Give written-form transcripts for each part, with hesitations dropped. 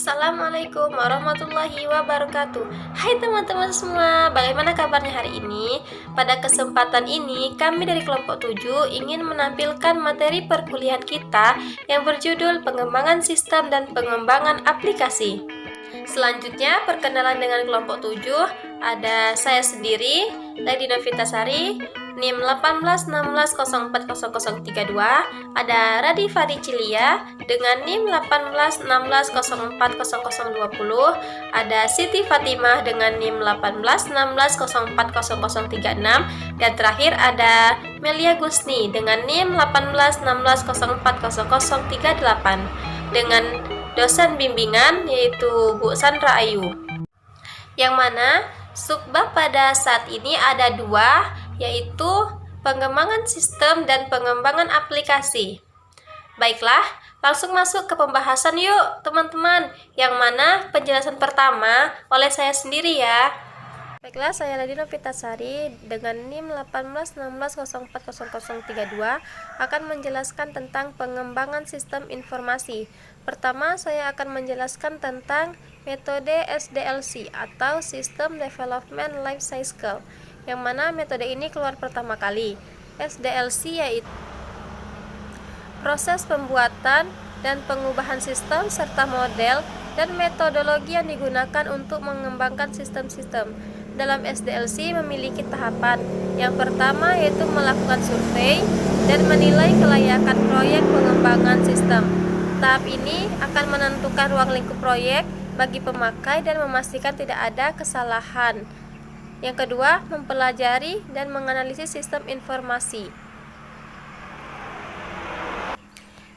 Assalamualaikum warahmatullahi wabarakatuh. Hai teman-teman semua, bagaimana kabarnya hari ini? Pada kesempatan ini, kami dari kelompok 7 ingin menampilkan materi perkuliahan kita yang berjudul Pengembangan Sistem dan Pengembangan Aplikasi. Selanjutnya, perkenalan dengan kelompok 7, ada saya sendiri, Lady Novitasari, NIM 1816040032, ada Radi Fadi Cilia dengan NIM 1816040020, ada Siti Fatimah dengan NIM 1816040036, dan terakhir ada Melia Gusni dengan NIM 1816040038 dengan dosen bimbingan yaitu Bu Sandra Ayu. Yang mana subbab pada saat ini ada dua, yaitu pengembangan sistem dan pengembangan aplikasi. Baiklah, langsung masuk ke pembahasan yuk teman-teman. Yang mana penjelasan pertama oleh saya sendiri ya. Baiklah, saya Lady Novitasari dengan NIM 1816040032 akan menjelaskan tentang pengembangan sistem informasi. Pertama, saya akan menjelaskan tentang metode SDLC atau System Development Life Cycle, yang mana metode ini keluar pertama kali. SDLC yaitu proses pembuatan dan pengubahan sistem serta model dan metodologi yang digunakan untuk mengembangkan sistem-sistem. Dalam SDLC memiliki tahapan. Yang pertama yaitu melakukan survei dan menilai kelayakan proyek pengembangan sistem. Tahap ini akan menentukan ruang lingkup proyek bagi pemakai dan memastikan tidak ada kesalahan. Yang kedua, mempelajari dan menganalisis sistem informasi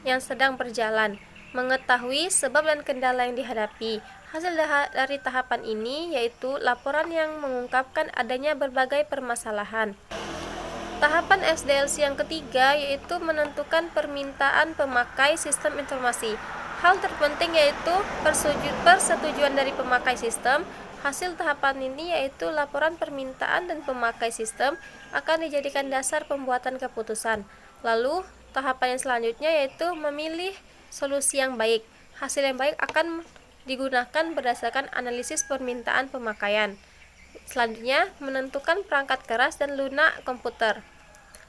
yang sedang berjalan, mengetahui sebab dan kendala yang dihadapi. Hasil dari tahapan ini yaitu laporan yang mengungkapkan adanya berbagai permasalahan. Tahapan SDLC yang ketiga yaitu menentukan permintaan pemakai sistem informasi. Hal terpenting yaitu persetujuan dari pemakai sistem. Hasil tahapan ini yaitu laporan permintaan dan pemakai sistem akan dijadikan dasar pembuatan keputusan. Lalu tahapan yang selanjutnya yaitu memilih solusi yang baik. Hasil yang baik akan digunakan berdasarkan analisis permintaan pemakaian. Selanjutnya, menentukan perangkat keras dan lunak komputer.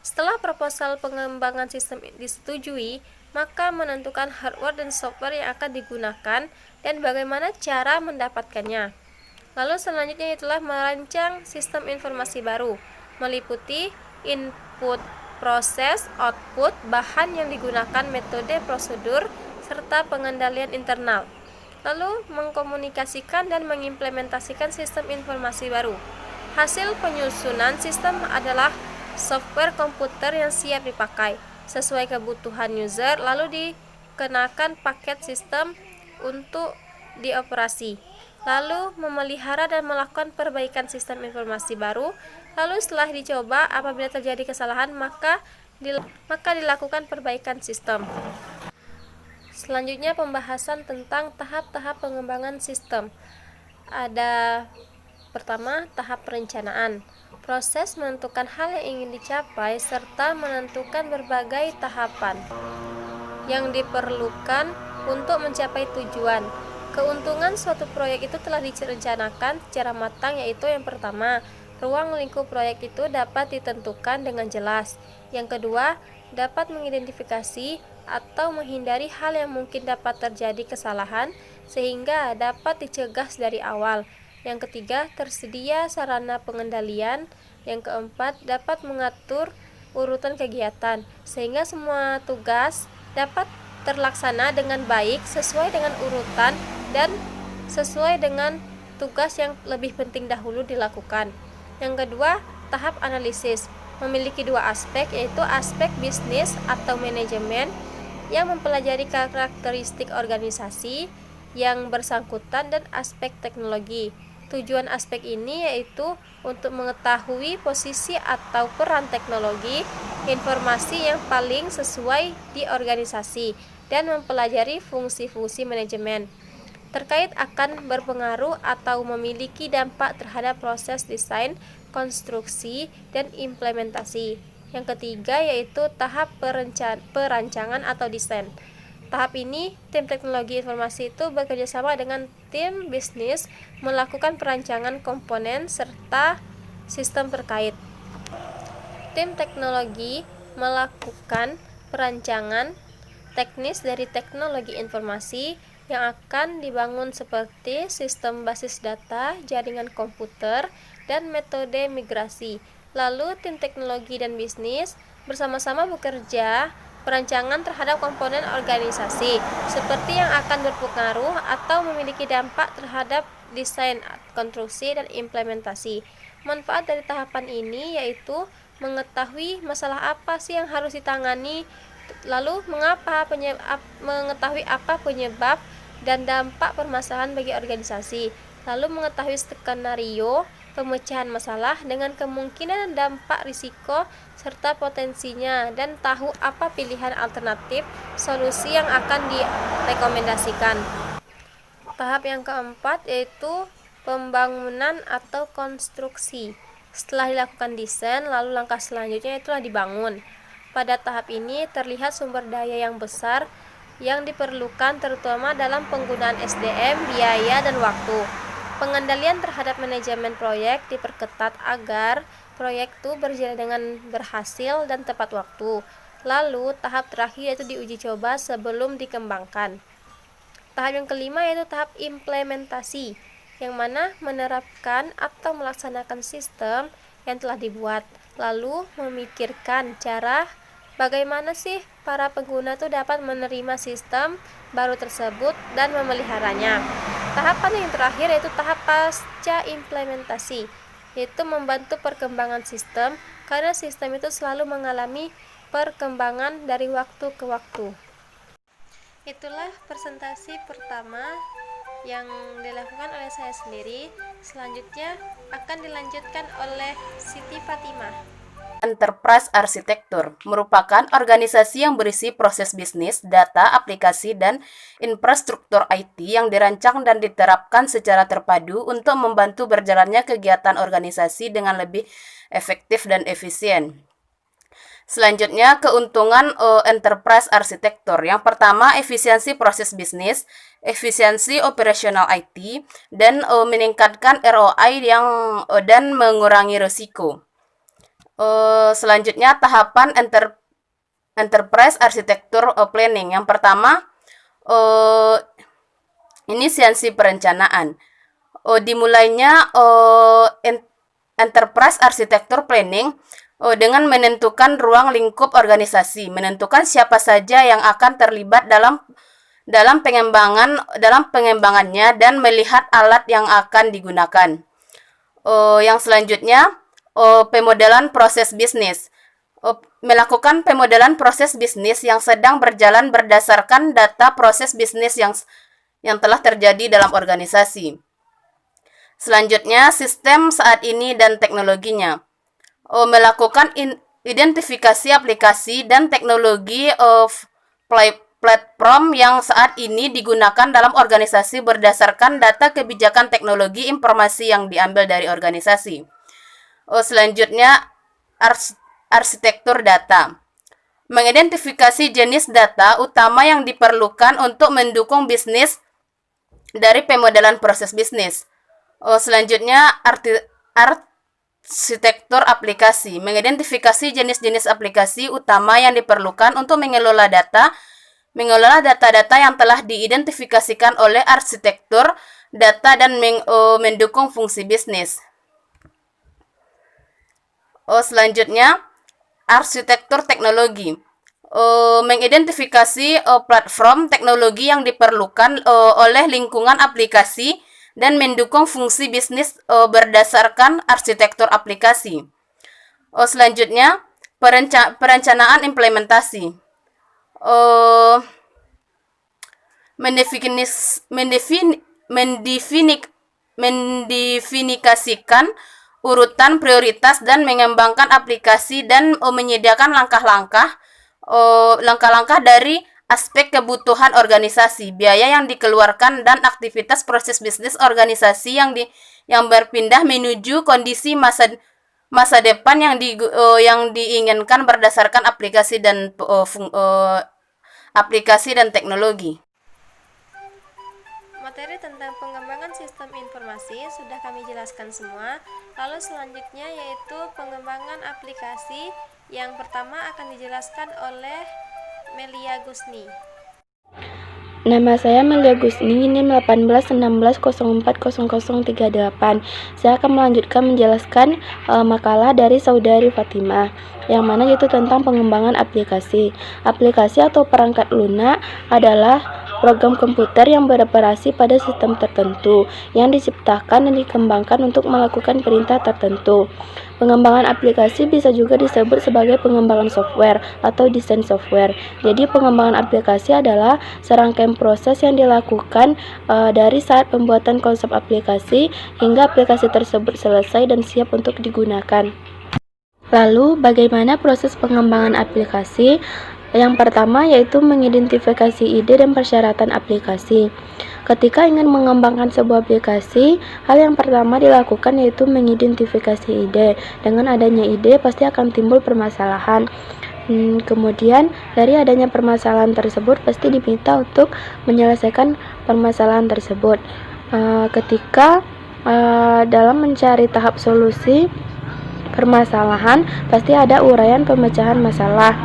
Setelah proposal pengembangan sistem disetujui, maka menentukan hardware dan software yang akan digunakan dan bagaimana cara mendapatkannya. Lalu selanjutnya itulah merancang sistem informasi baru, meliputi input, proses, output, bahan yang digunakan, metode, prosedur, serta pengendalian internal. Lalu mengkomunikasikan dan mengimplementasikan sistem informasi baru. Hasil penyusunan sistem adalah software komputer yang siap dipakai sesuai kebutuhan user, lalu dikenakan paket sistem untuk dioperasi. Lalu memelihara dan melakukan perbaikan sistem informasi baru. Lalu setelah dicoba, apabila terjadi kesalahan maka dilakukan perbaikan sistem. Selanjutnya pembahasan tentang tahap-tahap pengembangan sistem. Ada pertama, tahap perencanaan. Proses menentukan hal yang ingin dicapai serta menentukan berbagai tahapan yang diperlukan untuk mencapai tujuan. Keuntungan suatu proyek itu telah direncanakan secara matang, yaitu yang pertama, ruang lingkup proyek itu dapat ditentukan dengan jelas. Yang kedua, dapat mengidentifikasi atau menghindari hal yang mungkin dapat terjadi kesalahan sehingga dapat dicegah dari awal. Yang ketiga, tersedia sarana pengendalian. Yang keempat, dapat mengatur urutan kegiatan sehingga semua tugas dapat terlaksana dengan baik sesuai dengan urutan dan sesuai dengan tugas yang lebih penting dahulu dilakukan. Yang kedua, tahap analisis memiliki dua aspek, yaitu aspek bisnis atau manajemen yang mempelajari karakteristik organisasi yang bersangkutan dan aspek teknologi. Tujuan aspek ini yaitu untuk mengetahui posisi atau peran teknologi informasi yang paling sesuai di organisasi dan mempelajari fungsi-fungsi manajemen terkait akan berpengaruh atau memiliki dampak terhadap proses desain, konstruksi, dan implementasi. Yang ketiga yaitu tahap perancangan atau desain. Tahap ini, tim teknologi informasi itu bekerja sama dengan tim bisnis melakukan perancangan komponen serta sistem terkait. Tim teknologi melakukan perancangan teknis dari teknologi informasi yang akan dibangun seperti sistem basis data, jaringan komputer, dan metode migrasi. Lalu tim teknologi dan bisnis bersama-sama bekerja perancangan terhadap komponen organisasi seperti yang akan berpengaruh atau memiliki dampak terhadap desain, konstruksi, dan implementasi. Manfaat dari tahapan ini yaitu mengetahui masalah apa sih yang harus ditangani, lalu mengetahui apa penyebab dan dampak permasalahan bagi organisasi, lalu mengetahui skenario pemecahan masalah dengan kemungkinan dampak risiko serta potensinya, dan tahu apa pilihan alternatif solusi yang akan direkomendasikan. Tahap yang keempat yaitu pembangunan atau konstruksi. Setelah dilakukan desain, lalu langkah selanjutnya itulah dibangun. Pada tahap ini terlihat sumber daya yang besar yang diperlukan terutama dalam penggunaan SDM, biaya, dan waktu. Pengendalian terhadap manajemen proyek diperketat agar proyek itu berjalan dengan berhasil dan tepat waktu. Lalu tahap terakhir yaitu diuji coba sebelum dikembangkan. Tahap yang kelima yaitu tahap implementasi, yang mana menerapkan atau melaksanakan sistem yang telah dibuat, lalu memikirkan cara bagaimana sih para pengguna itu dapat menerima sistem baru tersebut dan memeliharanya. Tahapan yang terakhir yaitu tahap pasca implementasi, yaitu membantu perkembangan sistem karena sistem itu selalu mengalami perkembangan dari waktu ke waktu. Itulah presentasi pertama yang dilakukan oleh saya sendiri. Selanjutnya akan dilanjutkan oleh Siti Fatimah. Enterprise Arsitektur merupakan organisasi yang berisi proses bisnis, data, aplikasi, dan infrastruktur IT yang dirancang dan diterapkan secara terpadu untuk membantu berjalannya kegiatan organisasi dengan lebih efektif dan efisien. Selanjutnya, keuntungan Enterprise Arsitektur. Yang pertama, efisiensi proses bisnis, efisiensi operasional IT, dan meningkatkan ROI dan mengurangi risiko. Selanjutnya tahapan Enterprise Arsitektur Planning. Yang pertama, inisiasi perencanaan. Dimulainya Enterprise Arsitektur Planning dengan menentukan ruang lingkup organisasi, menentukan siapa saja yang akan terlibat dalam pengembangannya dan melihat alat yang akan digunakan. Yang selanjutnya, pemodelan proses bisnis. Melakukan pemodelan proses bisnis yang sedang berjalan berdasarkan data proses bisnis yang telah terjadi dalam organisasi. Selanjutnya, sistem saat ini dan teknologinya. Melakukan identifikasi aplikasi dan teknologi platform yang saat ini digunakan dalam organisasi berdasarkan data kebijakan teknologi informasi yang diambil dari organisasi. Selanjutnya, arsitektur data. Mengidentifikasi jenis data utama yang diperlukan untuk mendukung bisnis dari pemodelan proses bisnis. Selanjutnya, arsitektur aplikasi. Mengidentifikasi jenis-jenis aplikasi utama yang diperlukan untuk mengelola data-data yang telah diidentifikasikan oleh arsitektur data dan mendukung fungsi bisnis. Selanjutnya, arsitektur teknologi. Mengidentifikasi platform teknologi yang diperlukan oleh lingkungan aplikasi dan mendukung fungsi bisnis berdasarkan arsitektur aplikasi. Selanjutnya, perencanaan implementasi. Mendefinisikan urutan prioritas dan mengembangkan aplikasi dan menyediakan langkah-langkah dari aspek kebutuhan organisasi, biaya yang dikeluarkan, dan aktivitas proses bisnis organisasi yang berpindah menuju kondisi masa depan yang diinginkan berdasarkan aplikasi dan aplikasi dan teknologi. Materi tentang pengembangan sistem informasi sudah kami jelaskan semua. Lalu selanjutnya yaitu pengembangan aplikasi. Yang pertama akan dijelaskan oleh Melia Gusni. Nama saya Melia Gusni, NIM 1816040038. Saya akan melanjutkan menjelaskan makalah dari Saudari Fatimah, yang mana yaitu tentang pengembangan aplikasi. Aplikasi atau perangkat lunak adalah program komputer yang beroperasi pada sistem tertentu, yang diciptakan dan dikembangkan untuk melakukan perintah tertentu. Pengembangan aplikasi bisa juga disebut sebagai pengembangan software atau desain software. Jadi pengembangan aplikasi adalah serangkaian proses yang dilakukan dari saat pembuatan konsep aplikasi hingga aplikasi tersebut selesai dan siap untuk digunakan. Lalu, bagaimana proses pengembangan aplikasi? Yang pertama yaitu mengidentifikasi ide dan persyaratan aplikasi. Ketika ingin mengembangkan sebuah aplikasi, hal yang pertama dilakukan yaitu mengidentifikasi ide. Dengan adanya ide, pasti akan timbul permasalahan. Kemudian, dari adanya permasalahan tersebut, pasti diminta untuk menyelesaikan permasalahan tersebut. Ketika dalam mencari tahap solusi permasalahan, pasti ada uraian pemecahan masalah.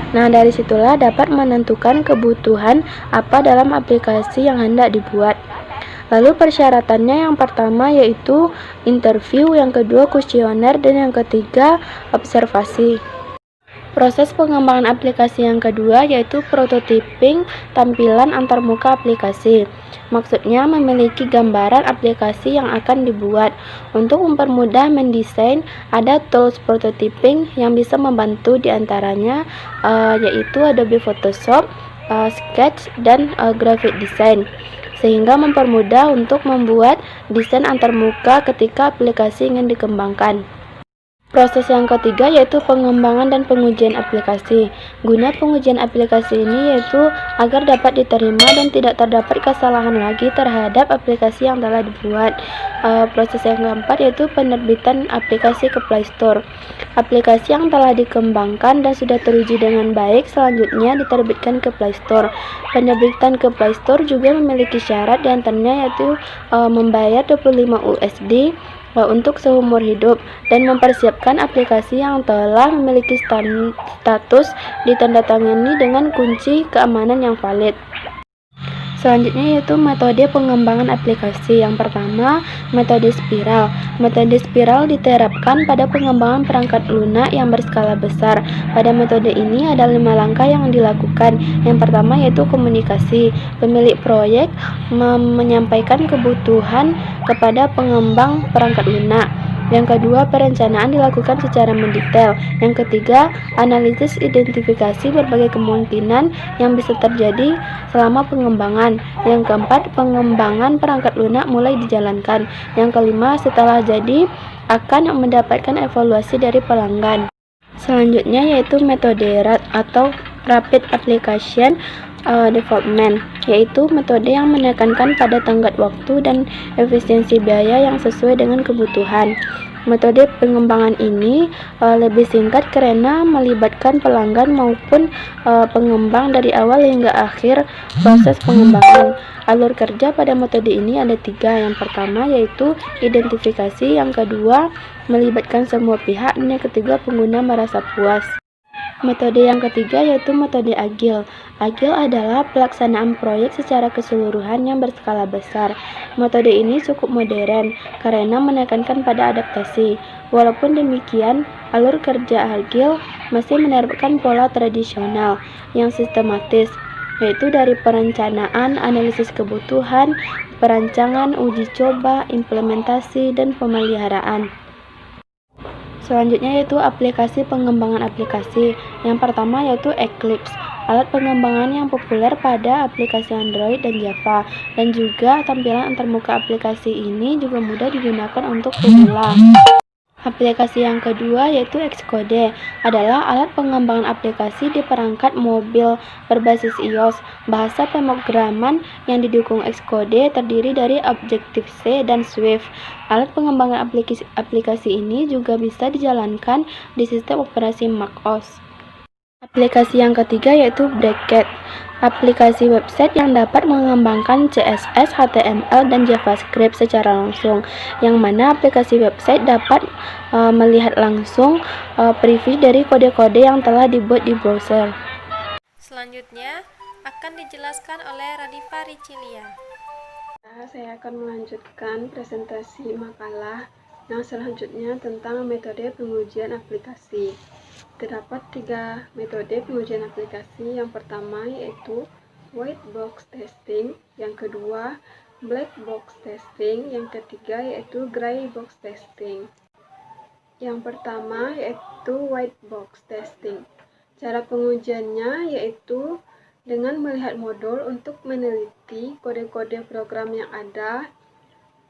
Nah, dari situlah dapat menentukan kebutuhan apa dalam aplikasi yang hendak dibuat. Lalu persyaratannya yang pertama yaitu interview, yang kedua kuesioner, dan yang ketiga observasi. Proses pengembangan aplikasi yang kedua yaitu prototyping, tampilan antarmuka aplikasi. Maksudnya memiliki gambaran aplikasi yang akan dibuat. Untuk mempermudah mendesain, ada tools prototyping yang bisa membantu diantaranya yaitu Adobe Photoshop, Sketch, dan Graphic Design, sehingga mempermudah untuk membuat desain antarmuka ketika aplikasi ingin dikembangkan. Proses yang ketiga yaitu pengembangan dan pengujian aplikasi. Guna pengujian aplikasi ini yaitu agar dapat diterima dan tidak terdapat kesalahan lagi terhadap aplikasi yang telah dibuat. Proses yang keempat yaitu penerbitan aplikasi ke Play Store. Aplikasi yang telah dikembangkan dan sudah teruji dengan baik selanjutnya diterbitkan ke Play Store. Penerbitan ke Play Store juga memiliki syarat, diantaranya yaitu membayar 25 USD untuk seumur hidup dan mempersiapkan aplikasi yang telah memiliki status ditandatangani dengan kunci keamanan yang valid. Selanjutnya yaitu metode pengembangan aplikasi. Yang pertama, metode spiral. Metode spiral diterapkan pada pengembangan perangkat lunak yang berskala besar. Pada metode ini ada 5 langkah yang dilakukan. Yang pertama yaitu komunikasi. Pemilik proyek menyampaikan kebutuhan kepada pengembang perangkat lunak. Yang kedua, perencanaan dilakukan secara mendetail. Yang ketiga, analisis identifikasi berbagai kemungkinan yang bisa terjadi selama pengembangan. Yang keempat, pengembangan perangkat lunak mulai dijalankan. Yang kelima, setelah jadi akan mendapatkan evaluasi dari pelanggan. Selanjutnya yaitu metode RAD atau Rapid Application Development, yaitu metode yang menekankan pada tenggat waktu dan efisiensi biaya yang sesuai dengan kebutuhan. Metode pengembangan ini lebih singkat karena melibatkan pelanggan maupun pengembang dari awal hingga akhir proses pengembangan. Alur kerja pada metode ini ada 3. Yang pertama yaitu identifikasi, yang kedua melibatkan semua pihak, dan yang ketiga pengguna merasa puas. Metode yang ketiga yaitu metode agile. Agile adalah pelaksanaan proyek secara keseluruhan yang berskala besar. Metode ini cukup modern karena menekankan pada adaptasi. Walaupun demikian, alur kerja agile masih menerapkan pola tradisional yang sistematis, yaitu dari perencanaan, analisis kebutuhan, perancangan, uji coba, implementasi, dan pemeliharaan. Selanjutnya yaitu aplikasi pengembangan aplikasi. Yang pertama yaitu Eclipse, alat pengembangan yang populer pada aplikasi Android dan Java, dan juga tampilan antarmuka aplikasi ini juga mudah digunakan untuk pemula. Aplikasi yang kedua yaitu Xcode, adalah alat pengembangan aplikasi di perangkat mobil berbasis iOS. Bahasa pemrograman yang didukung Xcode terdiri dari Objective-C dan Swift. Alat pengembangan aplikasi ini juga bisa dijalankan di sistem operasi macOS. Aplikasi yang ketiga yaitu Bracket. Aplikasi website yang dapat mengembangkan CSS, HTML, dan JavaScript secara langsung, yang mana aplikasi website dapat melihat langsung preview dari kode-kode yang telah dibuat di browser. Selanjutnya akan dijelaskan oleh Radifa Ricilia. Saya akan melanjutkan presentasi makalah yang selanjutnya tentang metode pengujian aplikasi. Terdapat 3 metode pengujian aplikasi. Yang pertama yaitu white box testing, yang kedua black box testing, yang ketiga yaitu gray box testing. Yang pertama yaitu white box testing. Cara pengujiannya yaitu dengan melihat modul untuk meneliti kode-kode program yang ada,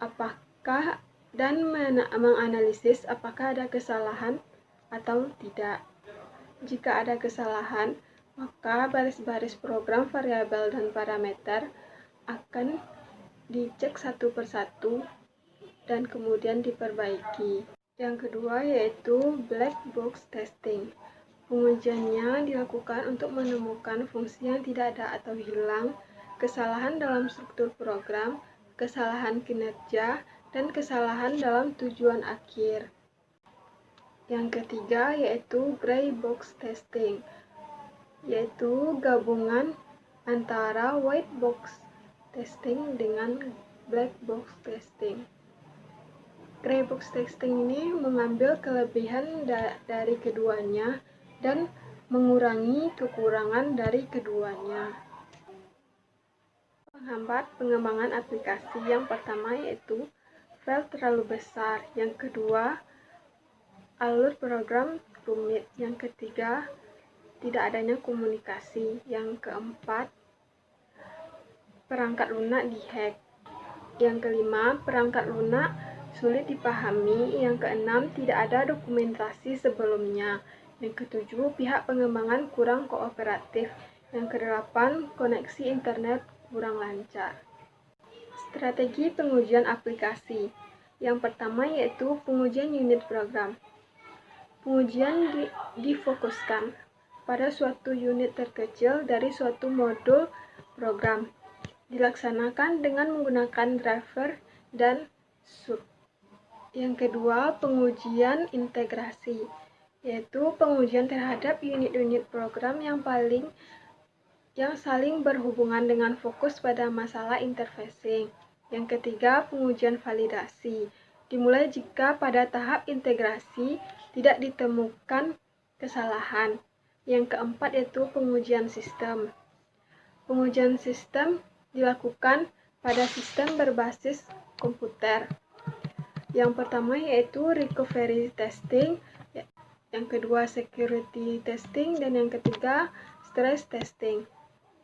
apakah dan menganalisis apakah ada kesalahan atau tidak. Jika ada kesalahan, maka baris-baris program, variabel, dan parameter akan dicek satu persatu dan kemudian diperbaiki. Yang kedua yaitu black box testing. Pengujiannya dilakukan untuk menemukan fungsi yang tidak ada atau hilang, kesalahan dalam struktur program, kesalahan kinerja, dan kesalahan dalam tujuan akhir. Yang ketiga yaitu gray box testing, yaitu gabungan antara white box testing dengan black box testing. Gray box testing ini mengambil kelebihan dari keduanya dan mengurangi kekurangan dari keduanya. Penghambat pengembangan aplikasi yang pertama yaitu file terlalu besar, yang kedua alur program rumit, yang ketiga tidak adanya komunikasi, yang keempat perangkat lunak dihack, yang kelima perangkat lunak sulit dipahami, yang keenam tidak ada dokumentasi sebelumnya, yang ketujuh pihak pengembangan kurang kooperatif, yang kedelapan koneksi internet kurang lancar. Strategi pengujian aplikasi. Yang pertama yaitu pengujian unit program. Pengujian difokuskan pada suatu unit terkecil dari suatu modul program. Dilaksanakan dengan menggunakan driver dan sub. Yang kedua, pengujian integrasi, yaitu pengujian terhadap unit-unit program yang saling berhubungan dengan fokus pada masalah interfacing. Yang ketiga, pengujian validasi. Dimulai jika pada tahap integrasi tidak ditemukan kesalahan. Yang keempat yaitu pengujian sistem. Pengujian sistem dilakukan pada sistem berbasis komputer. Yang pertama yaitu recovery testing, yang kedua security testing, dan yang ketiga stress testing.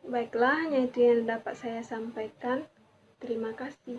Baiklah, hanya itu yang dapat saya sampaikan. Terima kasih.